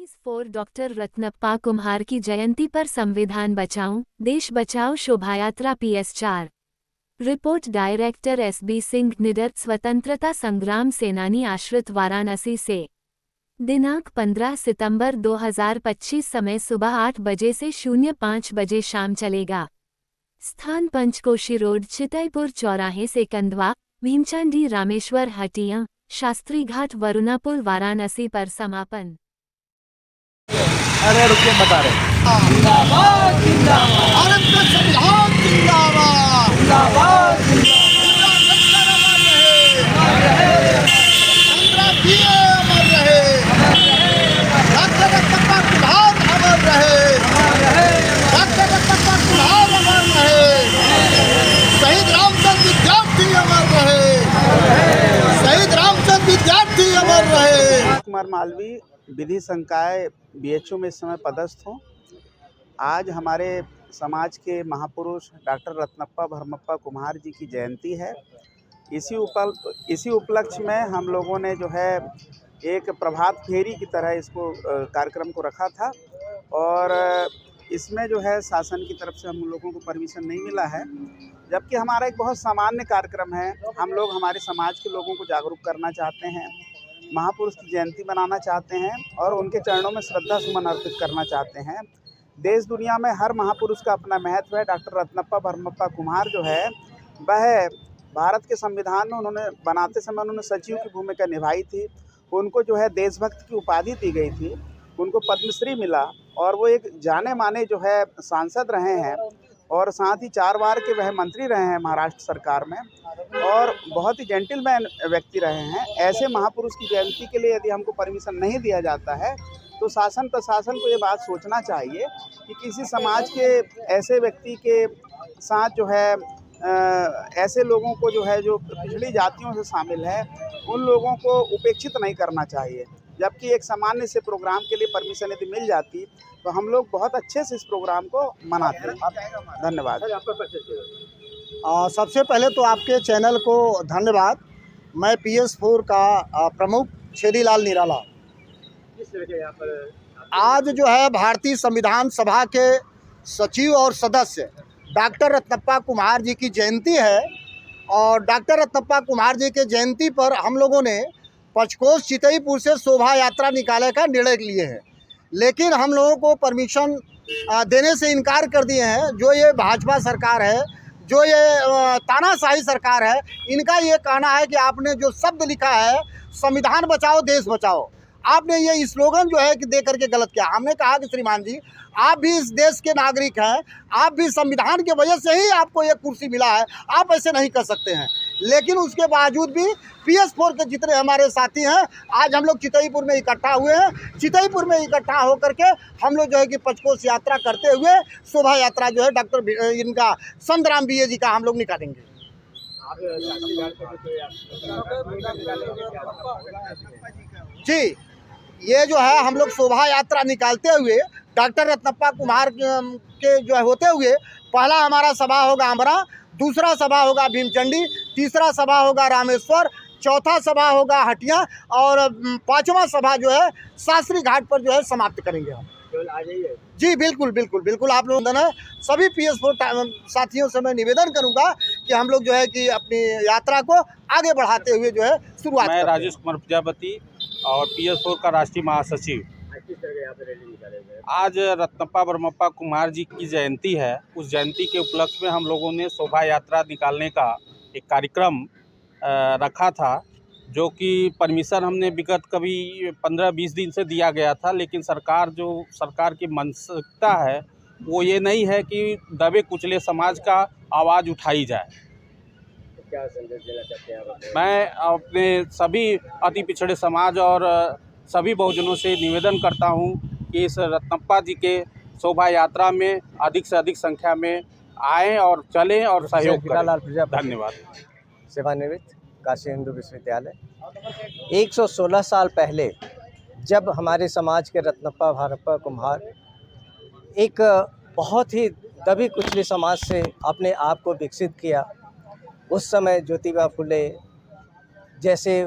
PS4 doctor रत्नप्पा कुम्हार की जयंती पर संविधान बचाओ देश बचाओ शोभायात्रा PS4। Report director SB Singh निडर स्वतंत्रता संग्राम सेनानी आश्रित वाराणसी से। दिनांक 15 सितंबर 2025 समय सुबह 8 बजे से 05 बजे शाम चलेगा। स्थान पंचकोशी रोड चितईपुर चौराहे से कंदवा भीमचंडी रामेश्वर हटिया शास्त्री घाट वरुणापुर वाराणसी पर समापन। अरे रुकिए बता रहे जिंदाबाद जिंदाबाद भारत का संविधान जिंदाबाद जिंदाबाद अमर रहे डॉक्टर रत्नप्पा कुम्हार अमर रहे डॉक्टर रत्नप्पा कुम्हार अमर रहे शहीद रामचंद्र विद्यार्थी अमर रहे शहीद रामचंद्र विद्यार्थी अमर रहे। कुमार मालवीय विधि संकाय BHU में इस समय पदस्थ हूँ। आज हमारे समाज के महापुरुष डॉक्टर रत्नप्पा भरमप्पा कुम्हार जी की जयंती है। इसी उपलक्ष्य में हम लोगों ने जो है एक प्रभात फेरी की तरह इसको कार्यक्रम को रखा था और इसमें जो है शासन की तरफ से हम लोगों को परमिशन नहीं मिला है, जबकि हमारा एक बहुत सामान्य कार्यक्रम है। हम लोग हमारे समाज के लोगों को जागरूक करना चाहते हैं, महापुरुष की जयंती मनाना चाहते हैं और उनके चरणों में श्रद्धा सुमन अर्पित करना चाहते हैं। देश दुनिया में हर महापुरुष का अपना महत्व है। डॉक्टर रत्नप्पा भरमप्पा कुम्हार जो है वह भारत के संविधान में उन्होंने बनाते समय उन्होंने सचिव की भूमिका निभाई थी। उनको जो है देशभक्त की उपाधि दी गई थी, उनको पद्मश्री मिला और वो एक जाने माने जो है सांसद रहे हैं और साथ ही 4 बार के वह मंत्री रहे हैं महाराष्ट्र सरकार में और बहुत ही जेंटलमैन व्यक्ति रहे हैं। ऐसे महापुरुष की जयंती के लिए यदि हमको परमिशन नहीं दिया जाता है तो शासन प्रशासन को ये बात सोचना चाहिए कि किसी समाज के ऐसे व्यक्ति के साथ जो है ऐसे लोगों को जो है जो पिछड़ी जातियों से शामिल है उन लोगों को उपेक्षित नहीं करना चाहिए। जबकि एक सामान्य से प्रोग्राम के लिए परमिशन यदि मिल जाती तो हम लोग बहुत अच्छे से इस प्रोग्राम को मनाते। धन्यवाद। सबसे पहले तो आपके चैनल को धन्यवाद। मैं PS4 का प्रमुख छेदीलाल निराला। आज जो है भारतीय संविधान सभा के सचिव और सदस्य डॉक्टर रत्नप्पा कुम्हार जी की जयंती है और डॉक्टर रत्नप्पा कुम्हार जी के जयंती पर हम लोगों ने पंचकोश चितईपुर से शोभा यात्रा निकालने का निर्णय लिए हैं, लेकिन हम लोगों को परमिशन देने से इनकार कर दिए हैं। जो ये भाजपा सरकार है, जो ये तानाशाही सरकार है, इनका ये कहना है कि आपने जो शब्द लिखा है संविधान बचाओ देश बचाओ, आपने ये स्लोगन जो है कि दे करके गलत किया। हमने कहा कि श्रीमान जी आप भी इस देश के नागरिक हैं, आप भी संविधान के वजह से ही आपको ये कुर्सी मिला है, आप ऐसे नहीं कर सकते हैं। लेकिन उसके बावजूद भी PS4 के जितने हमारे साथी हैं आज हम लोग चितईपुर में इकट्ठा हुए हैं। चितईपुर में इकट्ठा होकर के हम लोग जो है कि पंचकोश यात्रा करते हुए शोभा यात्रा जो है डॉक्टर इनका संतराम BA जी का हम लोग निकालेंगे। जी, ये जो है हम लोग शोभा यात्रा निकालते हुए डॉक्टर रत्नप्पा कुम्हार के जो है होते हुए पहला हमारा सभा होगा अमरा, दूसरा सभा होगा भीमचंडी, तीसरा सभा होगा रामेश्वर, चौथा सभा होगा हटिया और 5वां सभा जो है शास्त्री घाट पर जो है समाप्त करेंगे हम। जी बिल्कुल बिल्कुल बिल्कुल। आप लोगों ने सभी PS4 साथियों से मैं निवेदन करूंगा कि हम लोग जो है कि अपनी यात्रा को आगे बढ़ाते हुए जो है शुरुआत। मैं राजेश कुमार प्रजापति और PS4 का राष्ट्रीय महासचिव। आज रत्नप्पा भरमप्पा कुम्हार जी की जयंती है। उस जयंती के उपलक्ष्य में हम लोगों ने शोभा यात्रा निकालने का एक कार्यक्रम रखा था, जो कि परमिशन हमने विगत कभी 15-20 दिन से दिया गया था, लेकिन सरकार की मानसिकता है वो ये नहीं है कि दबे कुचले समाज का आवाज़ उठाई जाए। क्या संदेश देना चाहते हैं आप? मैं अपने सभी अति पिछड़े समाज और सभी बहुजनों से निवेदन करता हूं कि इस रत्नप्पा जी के शोभा यात्रा में अधिक से अधिक संख्या में आएँ और चलें और सहयोग करें। धन्यवाद। सेवानिवृत्त काशी हिंदू विश्वविद्यालय। 116 साल पहले जब हमारे समाज के रत्नप्पा भरमप्पा कुम्हार एक बहुत ही दबी कुचली समाज से अपने आप को विकसित किया, उस समय ज्योतिबा फुले जैसे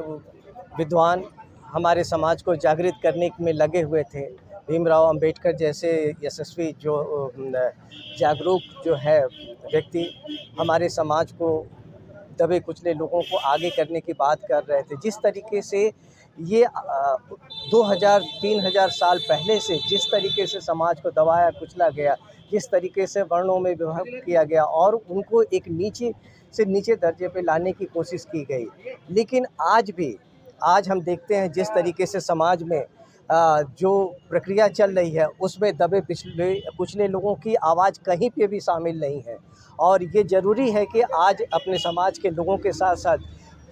विद्वान हमारे समाज को जागृत करने में लगे हुए थे। भीमराव अंबेडकर जैसे यशस्वी जो जागरूक जो है व्यक्ति हमारे समाज को दबे कुचले लोगों को आगे करने की बात कर रहे थे। जिस तरीके से ये 2000-3000 साल पहले से जिस तरीके से समाज को दबाया कुचला गया, जिस तरीके से वर्णों में विभक्त किया गया और उनको एक नीचे से नीचे दर्जे पे लाने की कोशिश की गई, लेकिन आज हम देखते हैं जिस तरीके से समाज में जो प्रक्रिया चल रही है उसमें दबे पिछले कुचले लोगों की आवाज़ कहीं पे भी शामिल नहीं है। और ये ज़रूरी है कि आज अपने समाज के लोगों के साथ साथ,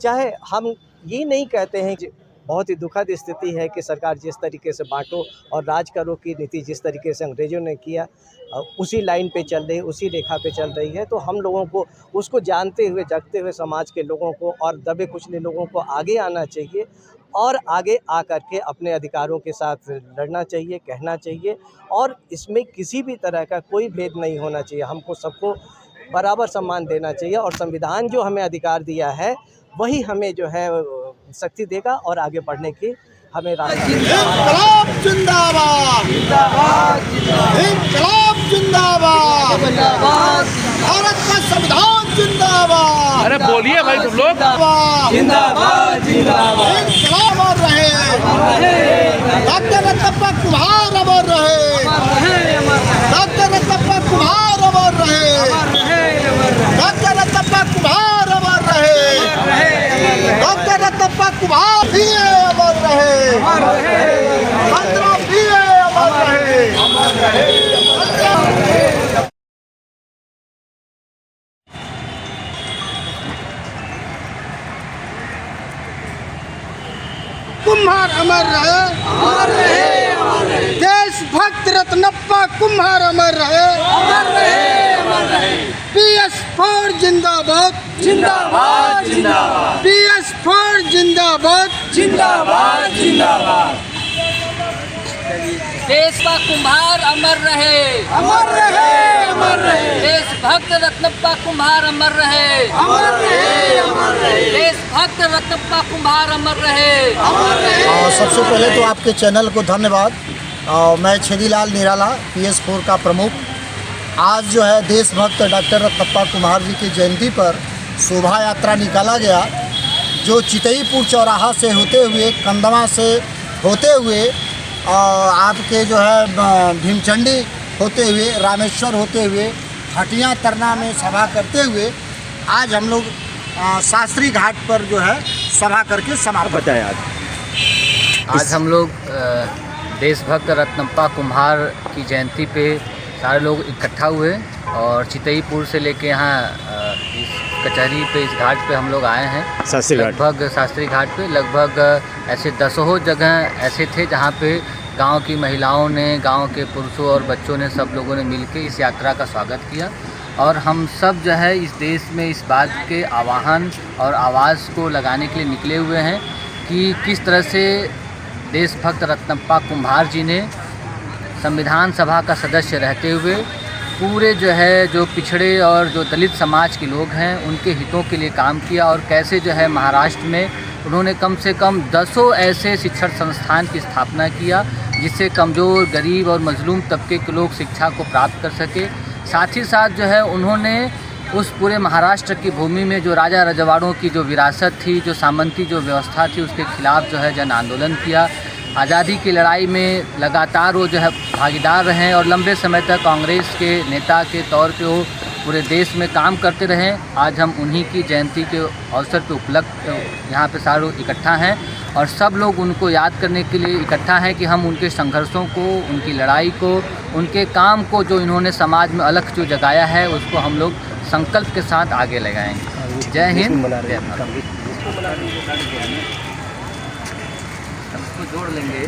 चाहे हम ये नहीं कहते हैं कि बहुत ही दुखद स्थिति है कि सरकार जिस तरीके से बांटो और राज करो की नीति जिस तरीके से अंग्रेज़ों ने किया, उसी लाइन पे चल रही है, उसी रेखा पे चल रही है। तो हम लोगों को उसको जानते हुए जगते हुए समाज के लोगों को और दबे कुचले लोगों को आगे आना चाहिए और आगे आकर के अपने अधिकारों के साथ लड़ना चाहिए, कहना चाहिए। और इसमें किसी भी तरह का कोई भेद नहीं होना चाहिए। हमको सबको बराबर सम्मान देना चाहिए और संविधान जो हमें अधिकार दिया है वही हमें जो है शक्ति देगा और आगे बढ़ने की हमें रास्ता। इंकलाब जिंदाबाद, इंकलाब जिंदाबाद, भारत का संविधान जिंदाबाद। अरे बोलिए भाई तुम लोग। जिंदाबाद जिंदाबाद, इंकलाब अमर रहे, डॉक्टर रत्नप्पा कुम्हार अमर रहे, डॉक्टर रत्नप्पा कुम्हार अमर रहे, डॉक्टर रत्नप्पा कुम्हार अमर रहे, डॉक्टर रत्नप्पा कुम्हार भी अमर रहे, मंत्रा भी अमर रहे। कुम्हार अमर रहे, अमर रहे, अमर रहे। देशभक्त रत्नप्पा कुम्हार अमर रहे, अमर रहे, अमर रहे। PS4 जिंदाबाद, जिंदाबाद, जिंदाबाद। PS4 जिंदाबाद, जिंदाबाद, जिंदाबाद। देश का कुम्हार अमर रहे, अमर रहे, अमर रहे। देशभक्त रत्नप्पा कुम्हार अमर रहे, अमर रहे, अमर रहे। देशभक्त रत्नप्पा कुम्हार अमर रहे, अमर रहे। सबसे पहले तो आपके चैनल को धन्यवाद। मैं छेदीलाल निराला, PS4 का प्रमुख। आज जो है देशभक्त डॉक्टर रत्नप्पा कुम्हार जी की जयंती पर शोभा यात्रा निकाला गया, जो चितईपुर चौराहा से होते हुए, कंदवा से होते हुए, आपके जो है भीमचंडी होते हुए, रामेश्वर होते हुए, हटिया तरना में सभा करते हुए आज हम लोग शास्त्री घाट पर जो है सभा करके समाप्त बताया। आज हम लोग देशभक्त रत्नप्पा कुम्हार की जयंती पे सारे लोग इकट्ठा हुए और चितईपुर से लेके यहाँ इस कचहरी पे, इस घाट पे हम लोग आए हैं। लगभग शास्त्री घाट पे लगभग ऐसे दसों जगह ऐसे थे जहाँ पे गांव की महिलाओं ने, गांव के पुरुषों और बच्चों ने, सब लोगों ने मिलके इस यात्रा का स्वागत किया। और हम सब जो है इस देश में इस बात के आह्वान और आवाज़ को लगाने के लिए निकले हुए हैं कि किस तरह से देशभक्त रत्नप्पा कुम्हार जी ने संविधान सभा का सदस्य रहते हुए पूरे जो है जो पिछड़े और जो दलित समाज के लोग हैं उनके हितों के लिए काम किया और कैसे जो है महाराष्ट्र में उन्होंने कम से कम 10 ऐसे शिक्षण संस्थान की स्थापना किया जिससे कमज़ोर, गरीब और मजलूम तबके के लोग शिक्षा को प्राप्त कर सके। साथ ही साथ जो है उन्होंने उस पूरे महाराष्ट्र की भूमि में जो राजा रजवाड़ों की जो विरासत थी, जो सामंती जो व्यवस्था थी, उसके खिलाफ जो है जन आंदोलन किया। आज़ादी की लड़ाई में लगातार वो जो है भागीदार रहे और लंबे समय तक कांग्रेस के नेता के तौर पे वो पूरे देश में काम करते रहे। आज हम उन्हीं की जयंती के अवसर पे उपलक्ष्य यहाँ पे सारे इकट्ठा हैं और सब लोग उनको याद करने के लिए इकट्ठा हैं कि हम उनके संघर्षों को, उनकी लड़ाई को, उनके काम को, जो इन्होंने समाज में अलग जो जगाया है, उसको हम लोग संकल्प के साथ आगे लगाएंगे। जय हिंद, जय भारत। सबको जोड़ लेंगे।